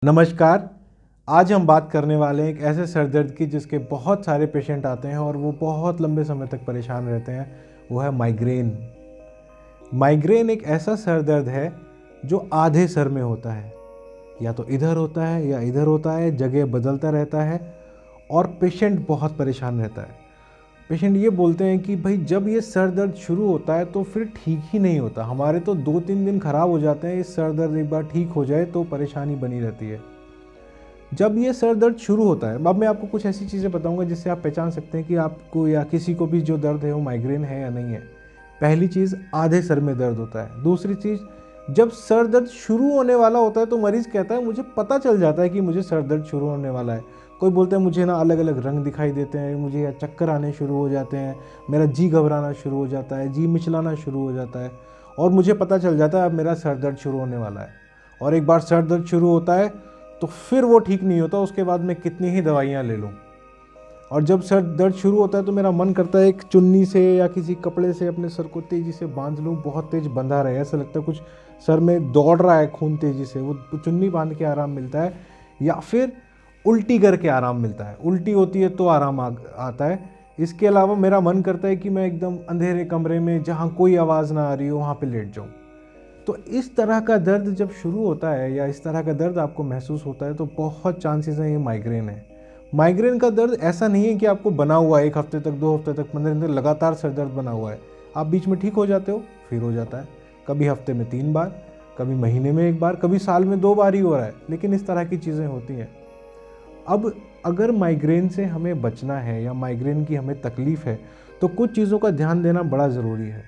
नमस्कार। आज हम बात करने वाले हैं एक ऐसे सर दर्द की जिसके बहुत सारे पेशेंट आते हैं और वो बहुत लंबे समय तक परेशान रहते हैं। वो है माइग्रेन। माइग्रेन एक ऐसा सर दर्द है जो आधे सर में होता है, या तो इधर होता है या इधर होता है, जगह बदलता रहता है और पेशेंट बहुत परेशान रहता है। पेशेंट ये बोलते हैं कि भाई जब ये सर दर्द शुरू होता है तो फिर ठीक ही नहीं होता, हमारे तो 2-3 दिन खराब हो जाते हैं, इस सर दर्द एक बार ठीक हो जाए तो परेशानी बनी रहती है। जब ये सर दर्द शुरू होता है, अब मैं आपको कुछ ऐसी चीज़ें बताऊंगा जिससे आप पहचान सकते हैं कि आपको या किसी को भी जो दर्द है वो माइग्रेन है या नहीं है। पहली चीज़, आधे सर में दर्द होता है। दूसरी चीज़, जब सर दर्द शुरू होने वाला होता है तो मरीज़ कहता है मुझे पता चल जाता है कि मुझे सर दर्द शुरू होने वाला है। कोई बोलता है मुझे ना अलग अलग रंग दिखाई देते हैं, मुझे या चक्कर आने शुरू हो जाते हैं, मेरा जी घबराना शुरू हो जाता है, जी मिचलाना शुरू हो जाता है और मुझे पता चल जाता है अब मेरा सर दर्द शुरू होने वाला है। और एक बार सर दर्द शुरू होता है तो फिर वो ठीक नहीं होता, उसके बाद मैं कितनी ही दवाइयाँ ले लूँ। और जब सर दर्द शुरू होता है तो मेरा मन करता है एक चुन्नी से या किसी कपड़े से अपने सर को तेज़ी से बांध लूँ, बहुत तेज़ बंधा रहे, ऐसा लगता है कुछ सर में दौड़ रहा है खून तेज़ी से, वो चुन्नी बांध के आराम मिलता है। या फिर उल्टी करके आराम मिलता है, उल्टी होती है तो आराम आता है। इसके अलावा मेरा मन करता है कि मैं एकदम अंधेरे कमरे में जहाँ कोई आवाज़ ना आ रही हो वहाँ पे लेट जाऊँ। तो इस तरह का दर्द जब शुरू होता है या इस तरह का दर्द आपको महसूस होता है तो बहुत चांसेस हैं ये माइग्रेन है। माइग्रेन का दर्द ऐसा नहीं है कि आपको बना हुआ है 1 हफ्ते तक, 2 हफ्ते तक, 15 दिन तक लगातार सर दर्द बना हुआ है। आप बीच में ठीक हो जाते हो, फिर हो जाता है। कभी हफ्ते में 3 बार, कभी महीने में 1 बार, कभी साल में 2 बार ही हो रहा है, लेकिन इस तरह की चीज़ें होती हैं। अब अगर माइग्रेन से हमें बचना है या माइग्रेन की हमें तकलीफ़ है तो कुछ चीज़ों का ध्यान देना बड़ा ज़रूरी है।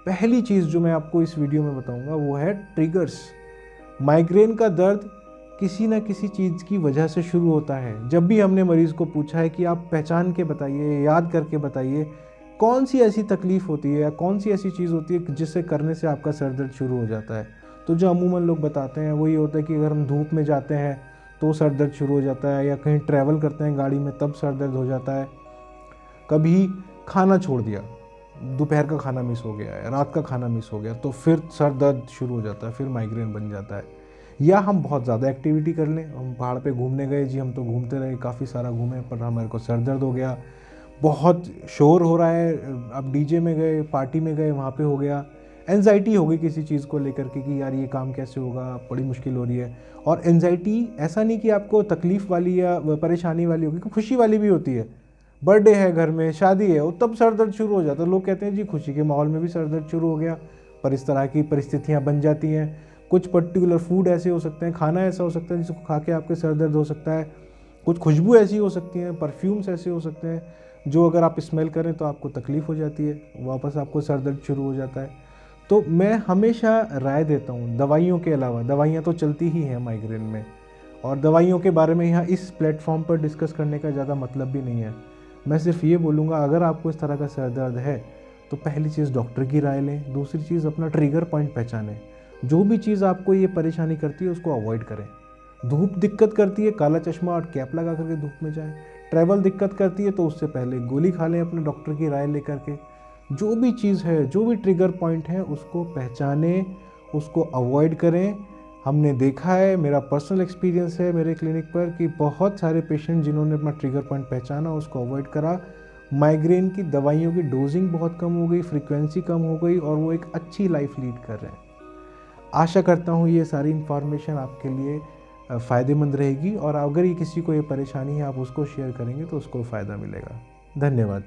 पहली चीज़ जो मैं आपको इस वीडियो में बताऊंगा वो है ट्रिगर्स। माइग्रेन का दर्द किसी न किसी चीज़ की वजह से शुरू होता है। जब भी हमने मरीज़ को पूछा है कि आप पहचान के बताइए, याद करके बताइए कौन सी ऐसी तकलीफ़ होती है या कौन सी ऐसी चीज़ होती है जिससे करने से आपका सर दर्द शुरू हो जाता है, तो जो अमूमन लोग बताते हैं वही होता है कि अगर हम धूप में जाते हैं तो सर दर्द शुरू हो जाता है, या कहीं ट्रैवल करते हैं गाड़ी में तब सर दर्द हो जाता है, कभी खाना छोड़ दिया, दोपहर का खाना मिस हो गया है, रात का खाना मिस हो गया, तो फिर सर दर्द शुरू हो जाता है, फिर माइग्रेन बन जाता है। या हम बहुत ज़्यादा एक्टिविटी कर लें, हम पहाड़ पे घूमने गए जी, हम तो घूमते रहे, काफ़ी सारा घूमे, पर हमारे को सर दर्द हो गया। बहुत शोर हो रहा है, अब डीजे में गए, पार्टी में गए, वहाँ पे हो गया। एंजाइटी हो गई किसी चीज़ को लेकर के कि यार ये काम कैसे होगा, बड़ी मुश्किल हो रही है। और एंजाइटी ऐसा नहीं कि आपको तकलीफ़ वाली या परेशानी वाली होगी, खुशी वाली भी होती है। बर्थडे है, घर में शादी है, और तब सर दर्द शुरू हो जाता है। लोग कहते हैं जी खुशी के माहौल में भी सर दर्द शुरू हो गया, पर इस तरह की परिस्थितियां बन जाती हैं। कुछ पर्टिकुलर फूड ऐसे हो सकते हैं, खाना ऐसा हो सकता है जिसको खा के आपके सर दर्द हो सकता है। कुछ खुशबू ऐसी हो सकती हैं, परफ्यूम्स ऐसे हो सकते हैं जो अगर आप स्मेल करें तो आपको तकलीफ़ हो जाती है, वापस आपको सर दर्द शुरू हो जाता है। तो मैं हमेशा राय देता हूँ, दवाइयों के अलावा, दवाइयाँ तो चलती ही हैं माइग्रेन में, और दवाइयों के बारे में यहाँ इस प्लेटफॉर्म पर डिस्कस करने का ज़्यादा मतलब भी नहीं है। मैं सिर्फ ये बोलूँगा, अगर आपको इस तरह का सर दर्द है तो पहली चीज़ डॉक्टर की राय लें। दूसरी चीज़ अपना ट्रिगर पॉइंट पहचानें। जो भी चीज़ आपको ये परेशानी करती है उसको अवॉइड करें। धूप दिक्कत करती है, काला चश्मा और कैप लगा करके धूप में जाएं। ट्रैवल दिक्कत करती है तो उससे पहले गोली खा लें अपने डॉक्टर की राय लेकर के। जो भी चीज़ है, जो भी ट्रिगर पॉइंट है उसको पहचानें, उसको अवॉइड करें। हमने देखा है, मेरा पर्सनल एक्सपीरियंस है मेरे क्लिनिक पर, कि बहुत सारे पेशेंट जिन्होंने अपना ट्रिगर पॉइंट पहचाना, उसको अवॉइड करा, माइग्रेन की दवाइयों की डोजिंग बहुत कम हो गई, फ्रीक्वेंसी कम हो गई और वो एक अच्छी लाइफ लीड कर रहे हैं। आशा करता हूँ ये सारी इन्फॉर्मेशन आपके लिए फ़ायदेमंद रहेगी, और अगर ये किसी को ये परेशानी है आप उसको शेयर करेंगे तो उसको फ़ायदा मिलेगा। धन्यवाद।